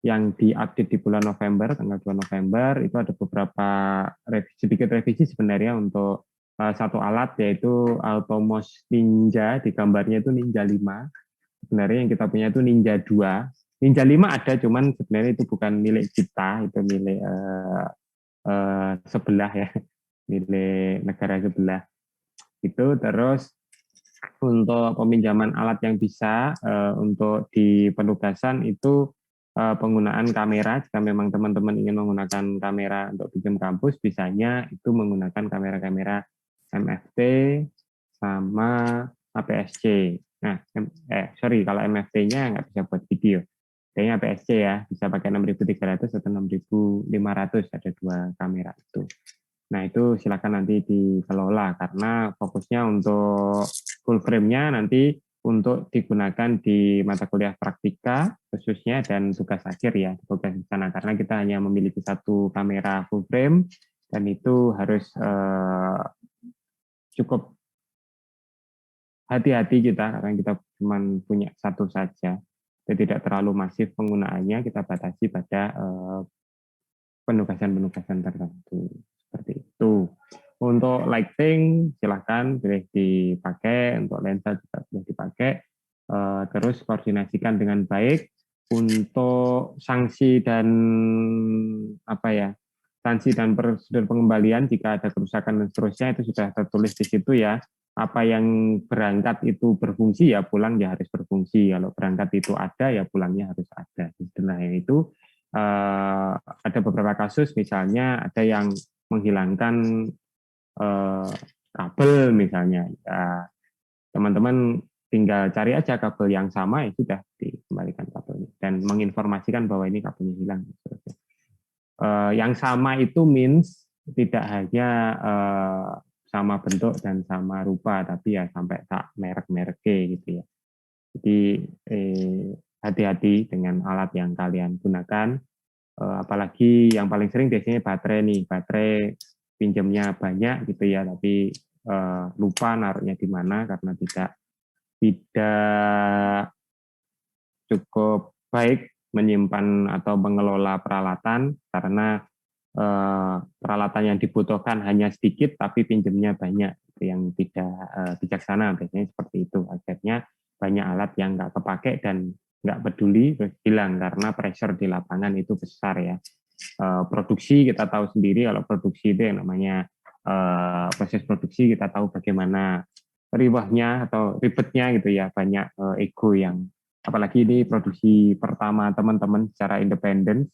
yang diupdate di bulan November, tanggal 2 November, itu ada beberapa sedikit revisi sebenarnya untuk satu alat, yaitu Altomos Ninja, di gambarnya itu Ninja 5. Sebenarnya yang kita punya itu Ninja 2. Ninja 5 ada, cuman sebenarnya itu bukan milik kita, itu milik sebelah ya, milik negara sebelah. Itu terus untuk peminjaman alat yang bisa untuk di penugasan itu penggunaan kamera. Jika memang teman-teman ingin menggunakan kamera untuk bikin kampus, bisanya itu menggunakan kamera-kamera MFT sama APS-C. Nah, kalau MFT-nya nggak bisa buat video. Kayaknya APS-C ya, bisa pakai 6300 atau 6500, ada 2 kamera itu. Nah, itu silakan nanti dikelola, karena fokusnya untuk full frame-nya nanti untuk digunakan di mata kuliah praktika khususnya dan tugas akhir ya, tugas di sana, karena kita hanya memiliki 1 kamera full frame dan itu harus cukup hati-hati kita, karena kita cuma punya 1 saja. Dan tidak terlalu masif penggunaannya, kita batasi pada penugasan-penugasan tertentu seperti itu. Untuk lighting silahkan boleh dipakai, untuk lensa juga boleh dipakai. Terus koordinasikan dengan baik. Untuk sanksi dan prosedur pengembalian jika ada kerusakan dan seterusnya itu sudah tertulis di situ ya. Apa yang berangkat itu berfungsi ya pulang ya harus berfungsi. Kalau berangkat itu ada ya pulangnya harus ada. Sebenarnya itu ada beberapa kasus, misalnya ada yang menghilangkan kabel misalnya. Teman-teman tinggal cari aja kabel yang sama, ya sudah dikembalikan kabelnya dan menginformasikan bahwa ini kabelnya hilang. Yang sama itu means tidak hanya sama bentuk dan sama rupa, tapi ya sampai tak merek-merke gitu ya. Jadi hati-hati dengan alat yang kalian gunakan, apalagi yang paling sering biasanya baterai nih, baterai pinjamnya banyak gitu ya, tapi lupa naruhnya di mana karena tidak cukup baik menyimpan atau mengelola peralatan, karena peralatan yang dibutuhkan hanya sedikit tapi pinjamnya banyak, yang tidak bijaksana biasanya seperti itu. Akhirnya banyak alat yang nggak kepake dan nggak peduli, terus hilang karena pressure di lapangan itu besar ya. Produksi kita tahu sendiri, kalau produksi itu yang namanya proses produksi kita tahu bagaimana riwahnya atau ribetnya gitu ya, banyak ego yang, apalagi ini produksi pertama teman-teman secara independen,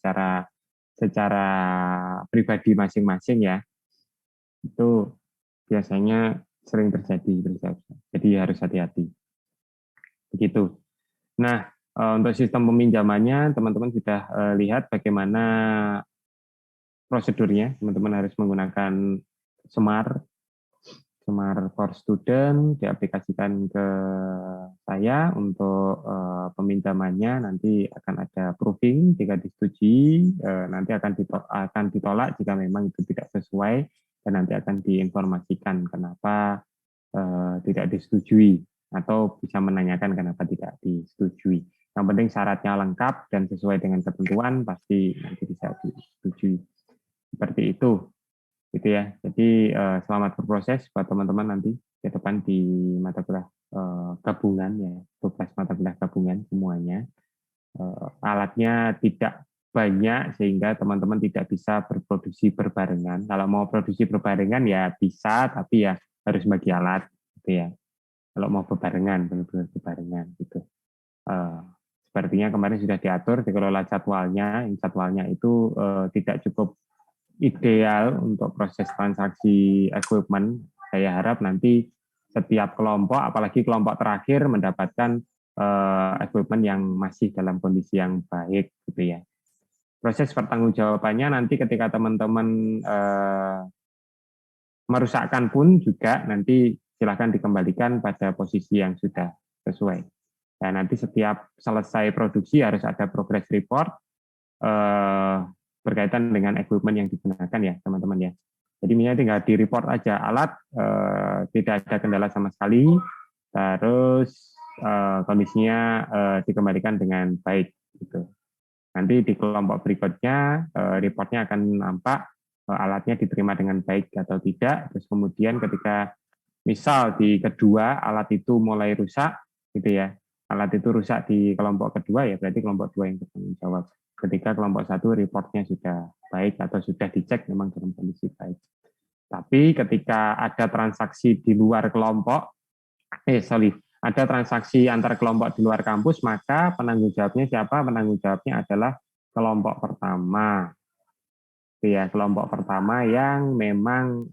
secara pribadi masing-masing ya, itu biasanya sering terjadi. Jadi harus hati-hati. Begitu. Nah, untuk sistem peminjamannya, teman-teman sudah lihat bagaimana prosedurnya. Teman-teman harus menggunakan Smart for Student, diaplikasikan ke saya untuk peminjamannya. Nanti akan ada proving, jika disetujui, nanti akan ditolak jika memang itu tidak sesuai, dan nanti akan diinformasikan kenapa tidak disetujui, atau bisa menanyakan kenapa tidak disetujui. Yang penting syaratnya lengkap dan sesuai dengan ketentuan, pasti nanti bisa disetujui. Seperti itu, gitu ya. Jadi selamat berproses buat teman-teman nanti ke depan di mata kuliah gabungan ya, 12 mata kuliah gabungan semuanya. Alatnya tidak banyak sehingga teman-teman tidak bisa berproduksi berbarengan. Kalau mau produksi berbarengan ya bisa, tapi ya harus bagi alat, gitu ya. Kalau mau bebarengan, benar-benar bebarengan gitu. Sepertinya kemarin sudah diatur, dikelola jadwalnya. Jadwalnya itu tidak cukup ideal untuk proses transaksi equipment. Saya harap nanti setiap kelompok, apalagi kelompok terakhir, mendapatkan equipment yang masih dalam kondisi yang baik, gitu ya. Proses pertanggungjawabannya nanti ketika teman-teman merusakkan pun juga nanti silahkan dikembalikan pada posisi yang sudah sesuai. Dan nanti setiap selesai produksi harus ada progress report berkaitan dengan equipment yang digunakan ya teman-teman ya. Jadi misalnya tinggal di report aja alat tidak ada kendala sama sekali, terus kondisinya dikembalikan dengan baik gitu. Nanti di kelompok berikutnya reportnya akan nampak alatnya diterima dengan baik atau tidak. Terus kemudian ketika misal di kedua alat itu mulai rusak, gitu ya. Alat itu rusak di kelompok kedua ya berarti kelompok dua yang bertanggung jawab. Ketika kelompok satu reportnya sudah baik atau sudah dicek memang dalam kondisi baik. Tapi ketika ada transaksi di luar kelompok, ada transaksi antar kelompok di luar kampus, maka penanggung jawabnya siapa? Penanggung jawabnya adalah kelompok pertama. Ya, kelompok pertama yang memang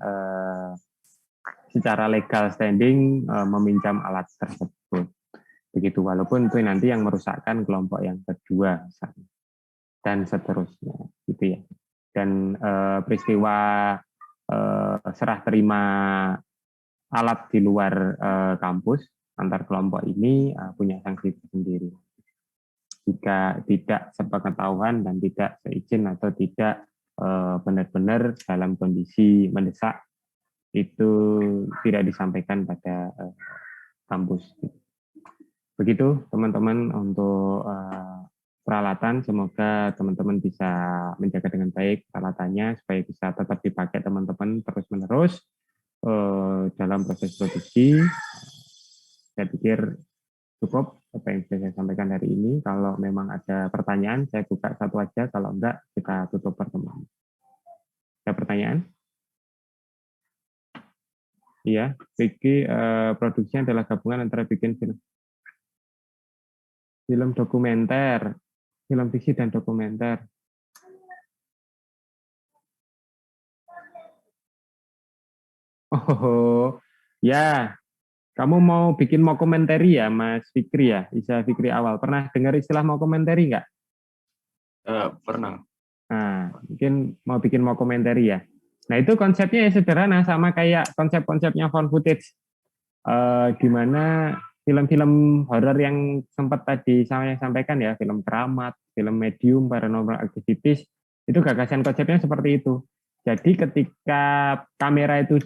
secara legal standing meminjam alat tersebut. Begitu, walaupun itu nanti yang merusakkan kelompok yang kedua misalnya. Dan seterusnya, gitu ya. Dan peristiwa serah terima alat di luar kampus antar kelompok ini punya sanksi tersendiri. Jika tidak sepengetahuan dan tidak seizin atau tidak benar-benar dalam kondisi mendesak, itu tidak disampaikan pada kampus. Begitu teman-teman untuk peralatan, semoga teman-teman bisa menjaga dengan baik peralatannya supaya bisa tetap dipakai teman-teman terus-menerus dalam proses produksi. Saya pikir cukup apa yang bisa saya sampaikan hari ini. Kalau memang ada pertanyaan, saya buka satu aja. Kalau enggak, kita tutup pertemuan. Ada pertanyaan? Iya, Vicky, produksinya adalah gabungan antara bikin film dokumenter, film fiksi dan dokumenter. Oh, ya. Kamu mau bikin mockumentary ya, Mas Fikri ya? Isa Fikri awal. Pernah dengar istilah mockumentary nggak? Pernah. Nah, mungkin mau bikin mockumentary ya. Nah, itu konsepnya sederhana, sama kayak konsep-konsepnya found footage. Di mana film-film horor yang sempat tadi saya sampaikan ya, film keramat, film medium, paranormal activities, itu gagasan konsepnya seperti itu. Jadi ketika kamera itu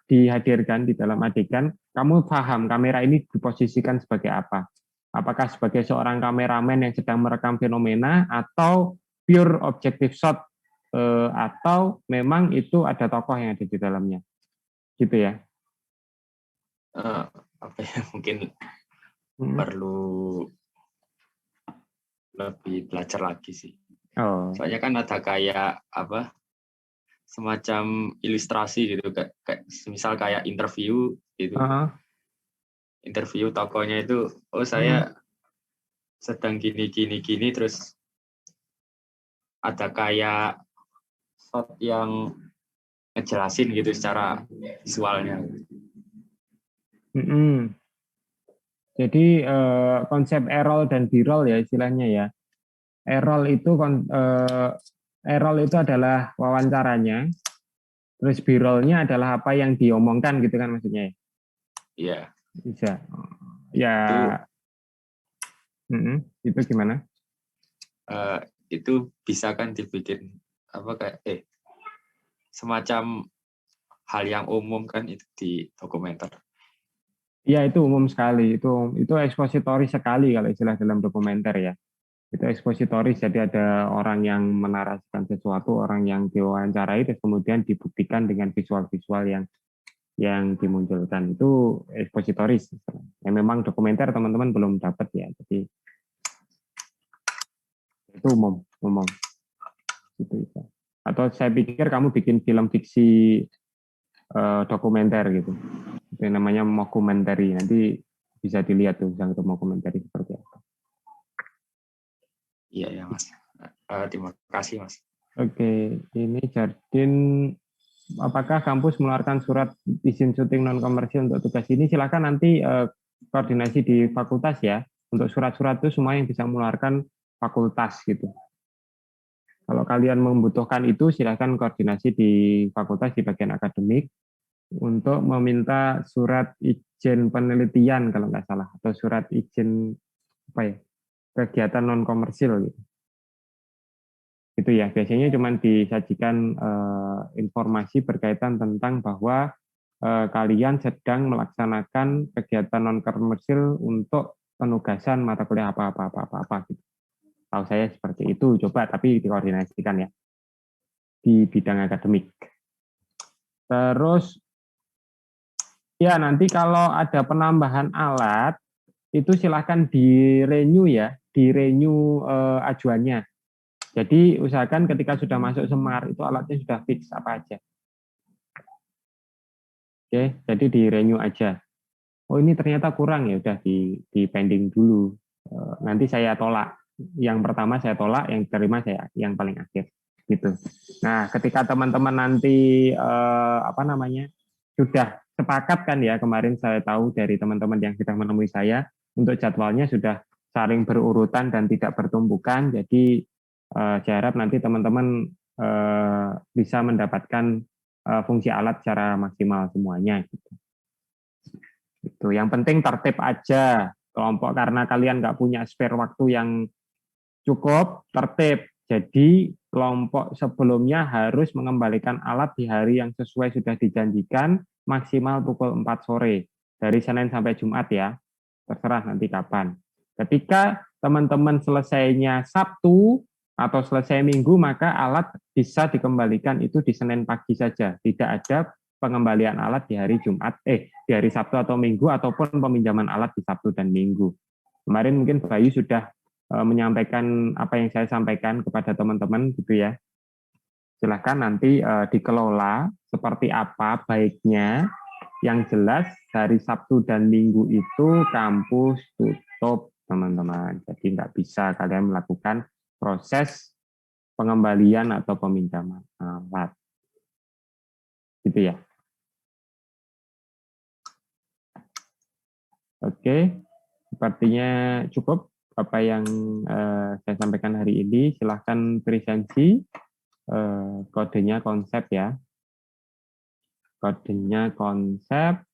dihadirkan di dalam adegan, kamu paham kamera ini diposisikan sebagai apa? Apakah sebagai seorang kameramen yang sedang merekam fenomena, atau pure objective shot, atau memang itu ada tokoh yang ada di dalamnya, gitu ya? Mungkin perlu lebih belajar lagi sih. Oh. Soalnya kan ada kayak apa semacam ilustrasi gitu, kayak misal kayak interview gitu. Interview tokonya itu, oh saya sedang gini, terus ada kayak shot yang ngejelasin gitu secara visualnya. Jadi konsep A-roll dan B-roll ya istilahnya ya. A-roll itu A-roll itu adalah wawancaranya, terus B-roll-nya adalah apa yang diomongkan gitu kan maksudnya. Iya. Bisa. Ya. Itu gimana? Itu bisa kan dibikin apa kayak semacam hal yang umum kan itu di dokumenter. Ya itu umum sekali, itu ekspositoris sekali kalau istilah dalam dokumenter ya. Itu ekspositoris, jadi ada orang yang menarasikan sesuatu, orang yang diwawancarai, terus kemudian dibuktikan dengan visual-visual yang dimunculkan. Itu ekspositoris. Ya memang dokumenter teman-teman belum dapat ya, jadi itu umum. Gitu. Atau saya pikir kamu bikin film fiksi dokumenter gitu. Itu namanya mockumentary. Nanti bisa dilihat tuh yang untuk mockumentary seperti apa. Iya ya Mas. Terima kasih Mas. Oke, ini Jardin, apakah kampus mengeluarkan surat izin syuting non komersil untuk tugas ini? Silakan nanti koordinasi di fakultas ya. Untuk surat-surat itu semua yang bisa mengeluarkan fakultas gitu. Kalau kalian membutuhkan itu, silakan koordinasi di fakultas di bagian akademik untuk meminta surat izin penelitian kalau nggak salah, atau surat izin apa ya, kegiatan non komersil gitu. Itu ya, biasanya cuma disajikan informasi berkaitan tentang bahwa kalian sedang melaksanakan kegiatan non komersil untuk penugasan mata kuliah apa gitu. Tahu saya seperti itu, coba tapi dikoordinasikan ya di bidang akademik. Terus ya nanti kalau ada penambahan alat itu silahkan di-renew ya, di-renew ajuannya. Jadi usahakan ketika sudah masuk Semar itu alatnya sudah fix apa aja. Oke, jadi di-renew aja. Oh ini ternyata kurang ya, udah di pending dulu. Nanti saya tolak. Yang pertama saya tolak, yang terima saya yang paling akhir gitu. Nah, ketika teman-teman nanti sudah sepakat kan ya, kemarin saya tahu dari teman-teman yang sudah menemui saya untuk jadwalnya sudah saling berurutan dan tidak bertumbukan. Jadi saya harap nanti teman-teman bisa mendapatkan fungsi alat secara maksimal semuanya gitu. Itu yang penting tertib aja kelompok, karena kalian nggak punya spare waktu yang cukup, tertib. Jadi kelompok sebelumnya harus mengembalikan alat di hari yang sesuai sudah dijanjikan, maksimal pukul 4 sore dari Senin sampai Jumat ya, terserah nanti kapan. Ketika teman-teman selesainya Sabtu atau selesai Minggu, maka alat bisa dikembalikan itu di Senin pagi saja, tidak ada pengembalian alat di hari Jumat, di hari Sabtu atau Minggu, ataupun peminjaman alat di Sabtu dan Minggu. Kemarin mungkin Bayu sudah menyampaikan apa yang saya sampaikan kepada teman-teman gitu ya. Silahkan nanti dikelola seperti apa baiknya. Yang jelas hari Sabtu dan Minggu itu kampus tutup teman-teman. Jadi nggak bisa kalian melakukan proses pengembalian atau peminjaman alat. Gitu ya. Oke, sepertinya cukup apa yang saya sampaikan hari ini. Silahkan presensi, kodenya konsep ya. Kodenya konsep.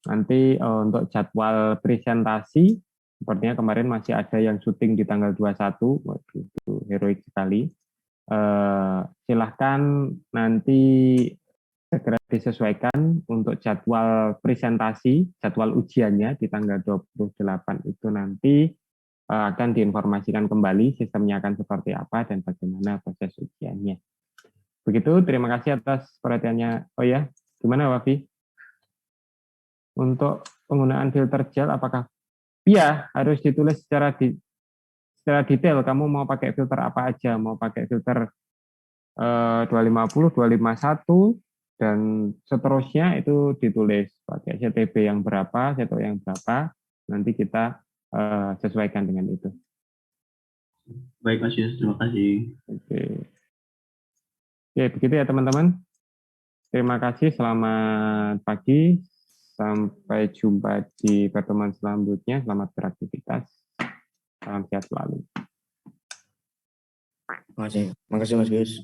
Nanti untuk jadwal presentasi, sepertinya kemarin masih ada yang syuting di tanggal 21, waduh, itu heroik sekali. Silahkan nanti segera disesuaikan untuk jadwal presentasi, jadwal ujiannya di tanggal 28 itu nanti akan diinformasikan kembali sistemnya akan seperti apa dan bagaimana proses ujiannya. Begitu, terima kasih atas perhatiannya. Oh ya, gimana Wafi? Untuk penggunaan filter gel, apakah Iya, harus ditulis secara detail. Kamu mau pakai filter apa aja, mau pakai filter 250, 251, dan seterusnya itu ditulis pakai CTB yang berapa, CTO yang berapa, nanti kita sesuaikan dengan itu. Baik Mas Yus, terima kasih. Oke, begitu ya teman-teman. Terima kasih, selamat pagi. Sampai jumpa di pertemuan selanjutnya. Selamat beraktivitas. Salam sehat selalu. Makasih Mas Gus.